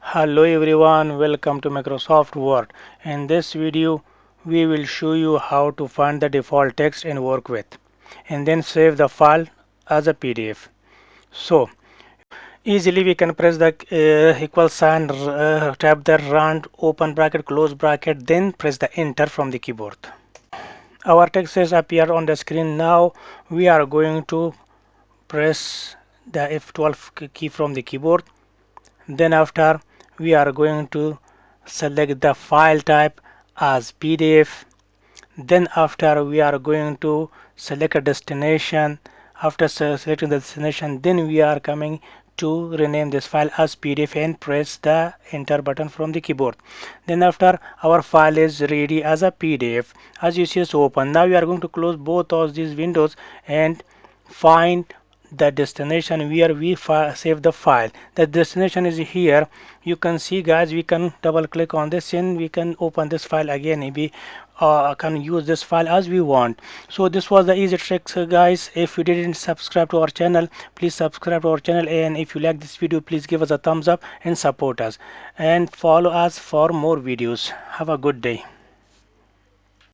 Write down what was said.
Hello everyone, welcome to Microsoft Word. In this video, we will show you how to find the default text and work with, and then save the file as a PDF. So, easily we can press the equal sign, tap the round, open bracket, close bracket, then press the enter from the keyboard. Our text has appeared on the screen. Now we are going to press the F12 key from the keyboard. Then after we are going to select the file type as PDF. Then after we are going to select a destination. After selecting the destination, then we are coming to rename this file as PDF and press the enter button from the keyboard. Then after our file is ready as a PDF, as you see it's open. Now we are going to close both of these windows and find the destination where we save the file. The destination is here. You can see guys, we can double click on this and we can open this file again. Maybe can use this file as we want. So this was the easy tricks guys. If you didn't subscribe to our channel, please subscribe to our channel, and if you like this video, please give us a thumbs up and support us and follow us for more videos. Have a good day.